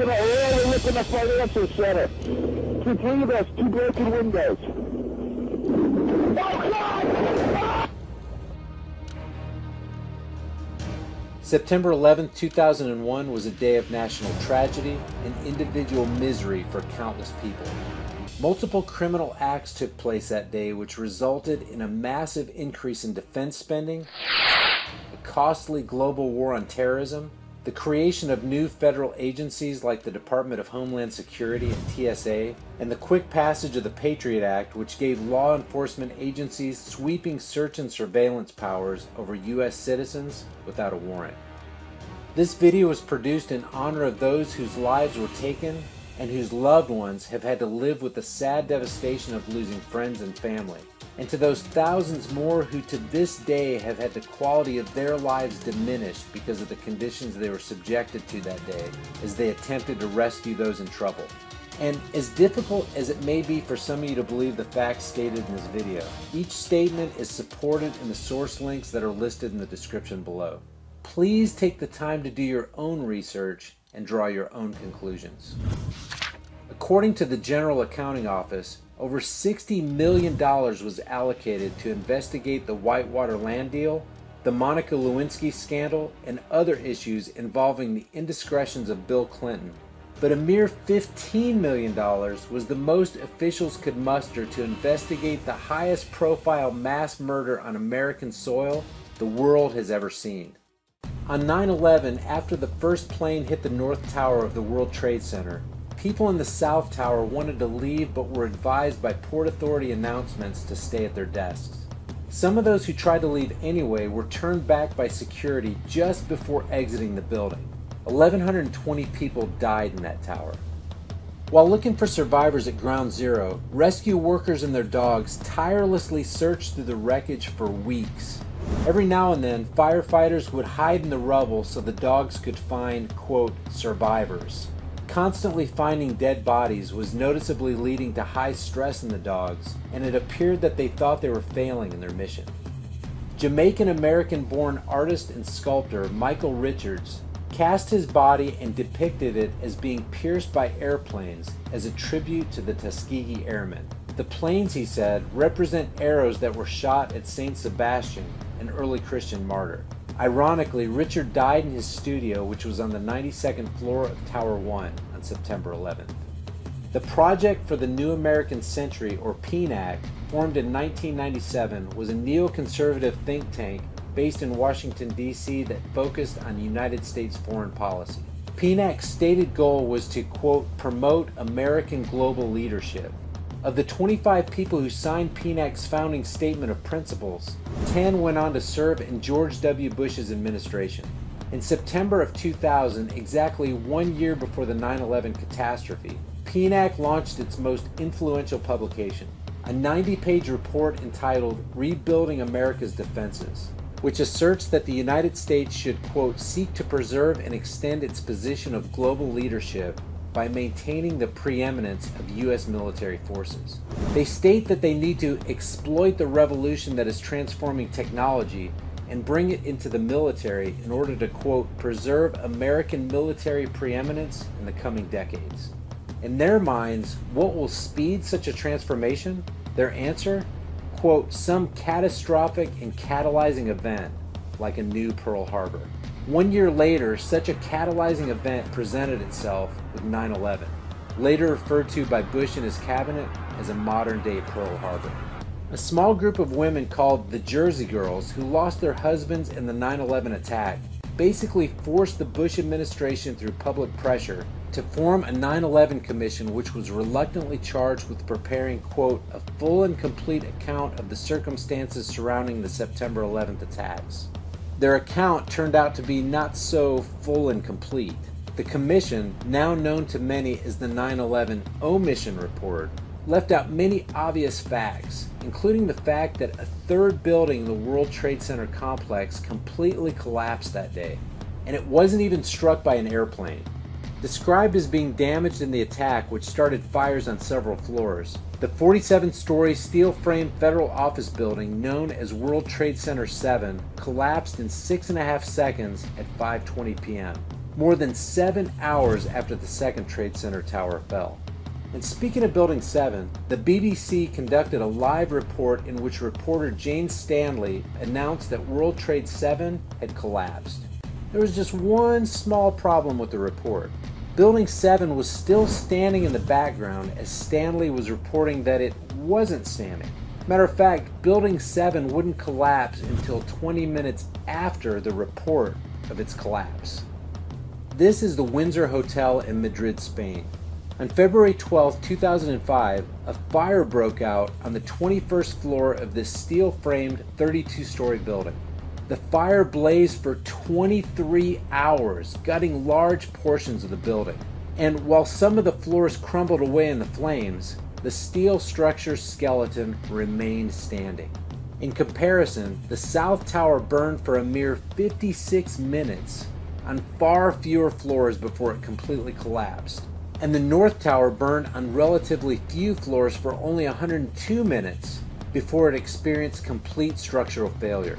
looking at the financial center. Two three of us, two broken windows. Oh God! September 11, 2001 was a day of national tragedy and individual misery for countless people. Multiple criminal acts took place that day, which resulted in a massive increase in defense spending, a costly global war on terrorism, the creation of new federal agencies like the Department of Homeland Security and TSA, and the quick passage of the Patriot Act, which gave law enforcement agencies sweeping search and surveillance powers over U.S. citizens without a warrant. This video was produced in honor of those whose lives were taken and whose loved ones have had to live with the sad devastation of losing friends and family, and to those thousands more who to this day have had the quality of their lives diminished because of the conditions they were subjected to that day as they attempted to rescue those in trouble. And as difficult as it may be for some of you to believe the facts stated in this video, each statement is supported in the source links that are listed in the description below. Please take the time to do your own research and draw your own conclusions. According to the General Accounting Office, over $60 million was allocated to investigate the Whitewater land deal, the Monica Lewinsky scandal, and other issues involving the indiscretions of Bill Clinton. But a mere $15 million was the most officials could muster to investigate the highest profile mass murder on American soil the world has ever seen. On 9/11, after the first plane hit the North Tower of the World Trade Center, people in the South Tower wanted to leave but were advised by Port Authority announcements to stay at their desks. Some of those who tried to leave anyway were turned back by security just before exiting the building. 1,120 people died in that tower. While looking for survivors at Ground Zero, rescue workers and their dogs tirelessly searched through the wreckage for weeks. Every now and then, firefighters would hide in the rubble so the dogs could find, quote, survivors. Constantly finding dead bodies was noticeably leading to high stress in the dogs, and it appeared that they thought they were failing in their mission. Jamaican-American-born artist and sculptor Michael Richards cast his body and depicted it as being pierced by airplanes as a tribute to the Tuskegee Airmen. The planes, he said, represent arrows that were shot at Saint Sebastian, an early Christian martyr. Ironically, Richard died in his studio, which was on the 92nd floor of Tower 1 on September 11th. The Project for the New American Century, or PNAC, formed in 1997, was a neoconservative think tank based in Washington, D.C. that focused on United States foreign policy. PNAC's stated goal was to, quote, promote American global leadership. Of the 25 people who signed PNAC's founding statement of principles, 10 went on to serve in George W. Bush's administration. In September of 2000, exactly 1 year before the 9/11 catastrophe, PNAC launched its most influential publication, a 90-page report entitled Rebuilding America's Defenses, which asserts that the United States should, quote, seek to preserve and extend its position of global leadership by maintaining the preeminence of U.S. military forces. They state that they need to exploit the revolution that is transforming technology and bring it into the military in order to, quote, preserve American military preeminence in the coming decades. In their minds, what will speed such a transformation? Their answer? Quote, some catastrophic and catalyzing event, like a new Pearl Harbor. 1 year later, such a catalyzing event presented itself with 9/11, later referred to by Bush and his cabinet as a modern-day Pearl Harbor. A small group of women called the Jersey Girls, who lost their husbands in the 9/11 attack, basically forced the Bush administration through public pressure to form a 9/11 commission, which was reluctantly charged with preparing, quote, a full and complete account of the circumstances surrounding the September 11th attacks. Their account turned out to be not so full and complete. The commission, now known to many as the 9/11 Omission Report, left out many obvious facts, including the fact that a third building in the World Trade Center complex completely collapsed that day, and it wasn't even struck by an airplane. Described as being damaged in the attack, which started fires on several floors, the 47-story steel-framed federal office building known as World Trade Center 7 collapsed in 6.5 seconds at 5:20 p.m. more than 7 hours after the second Trade Center tower fell. And speaking of Building 7, the BBC conducted a live report in which reporter Jane Stanley announced that World Trade 7 had collapsed. There was just one small problem with the report. Building 7 was still standing in the background as Stanley was reporting that it wasn't standing. Matter of fact, Building 7 wouldn't collapse until 20 minutes after the report of its collapse. This is the Windsor Hotel in Madrid, Spain. On February 12, 2005, a fire broke out on the 21st floor of this steel-framed 32-story building. The fire blazed for 23 hours, gutting large portions of the building. And while some of the floors crumbled away in the flames, the steel structure's skeleton remained standing. In comparison, the South Tower burned for a mere 56 minutes on far fewer floors before it completely collapsed. And the North Tower burned on relatively few floors for only 102 minutes before it experienced complete structural failure.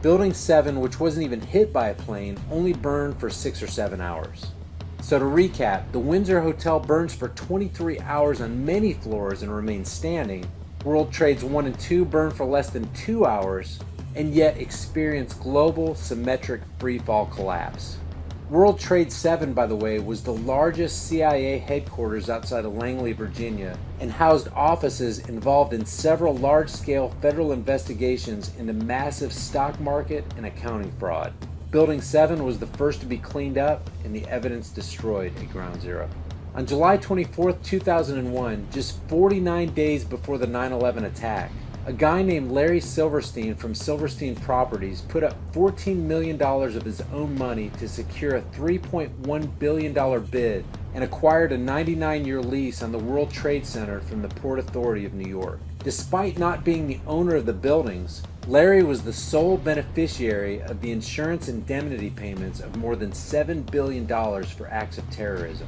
Building 7, which wasn't even hit by a plane, only burned for 6 or 7 hours. So to recap, the Windsor Hotel burns for 23 hours on many floors and remains standing. World Trades 1 and 2 burn for less than 2 hours and yet experience global symmetric freefall collapse. World Trade 7, by the way, was the largest CIA headquarters outside of Langley, Virginia, and housed offices involved in several large-scale federal investigations into massive stock market and accounting fraud. Building 7 was the first to be cleaned up and the evidence destroyed at Ground Zero. On July 24, 2001, just 49 days before the 9/11 attack, a guy named Larry Silverstein from Silverstein Properties put up $14 million of his own money to secure a $3.1 billion bid and acquired a 99-year lease on the World Trade Center from the Port Authority of New York. Despite not being the owner of the buildings, Larry was the sole beneficiary of the insurance indemnity payments of more than $7 billion for acts of terrorism.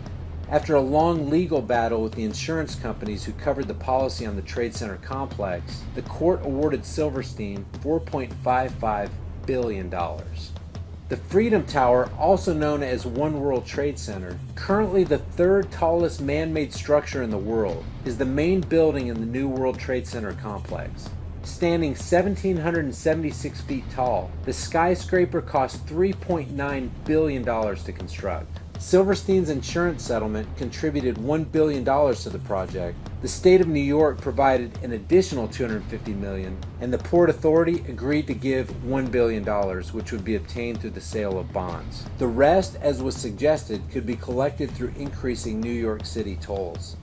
After a long legal battle with the insurance companies who covered the policy on the Trade Center complex, the court awarded Silverstein $4.55 billion. The Freedom Tower, also known as One World Trade Center, currently the third tallest man-made structure in the world, is the main building in the new World Trade Center complex. Standing 1,776 feet tall, the skyscraper cost $3.9 billion to construct. Silverstein's insurance settlement contributed $1 billion to the project. The state of New York provided an additional $250 million, and the Port Authority agreed to give $1 billion, which would be obtained through the sale of bonds. The rest, as was suggested, could be collected through increasing New York City tolls.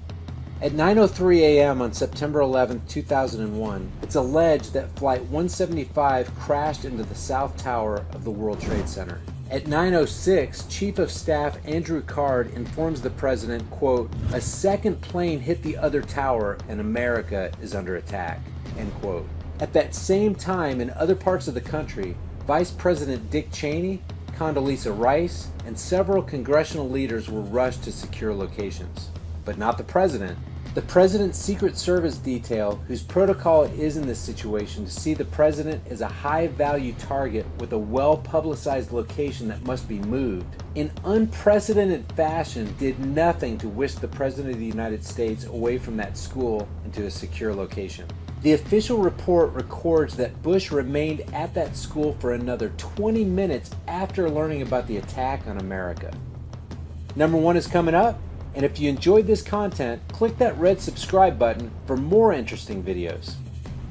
At 9:03 a.m. on September 11, 2001, it's alleged that Flight 175 crashed into the South Tower of the World Trade Center. At 9:06, Chief of Staff Andrew Card informs the president, quote, "A second plane hit the other tower and America is under attack," end quote. At that same time, in other parts of the country, Vice President Dick Cheney, Condoleezza Rice, and several congressional leaders were rushed to secure locations. But not the president. The president's Secret Service detail, whose protocol it is in this situation to see the president as a high-value target with a well-publicized location that must be moved, in unprecedented fashion did nothing to whisk the President of the United States away from that school into a secure location. The official report records that Bush remained at that school for another 20 minutes after learning about the attack on America. Number 1 is coming up. And if you enjoyed this content, click that red subscribe button for more interesting videos.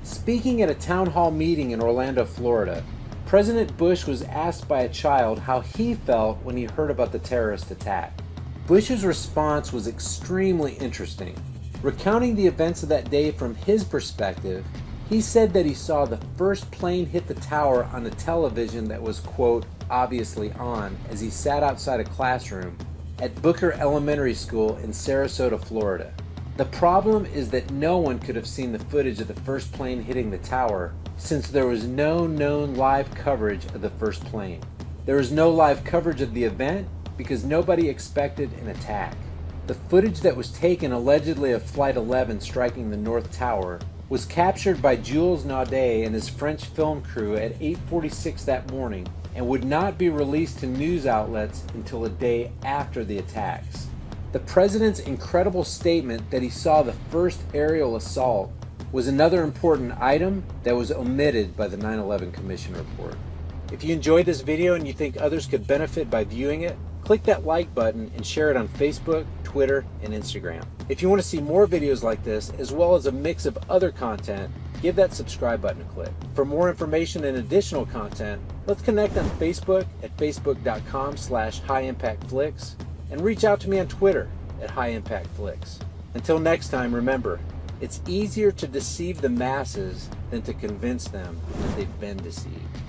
Speaking at a town hall meeting in Orlando, Florida, President Bush was asked by a child how he felt when he heard about the terrorist attack. Bush's response was extremely interesting. Recounting the events of that day from his perspective, he said that he saw the first plane hit the tower on a television that was, quote, obviously on, as he sat outside a classroom at Booker Elementary School in Sarasota, Florida. The problem is that no one could have seen the footage of the first plane hitting the tower since there was no known live coverage of the first plane. There was no live coverage of the event because nobody expected an attack. The footage that was taken allegedly of Flight 11 striking the North Tower was captured by Jules Naudet and his French film crew at 8:46 that morning and would not be released to news outlets until a day after the attacks. The president's incredible statement that he saw the first aerial assault was another important item that was omitted by the 9/11 Commission report. If you enjoyed this video and you think others could benefit by viewing it, click that like button and share it on Facebook, Twitter, and Instagram. If you want to see more videos like this, as well as a mix of other content, give that subscribe button a click. For more information and additional content, let's connect on Facebook at facebook.com/highimpactflix and reach out to me on Twitter at highimpactflix. Until next time, remember, it's easier to deceive the masses than to convince them that they've been deceived.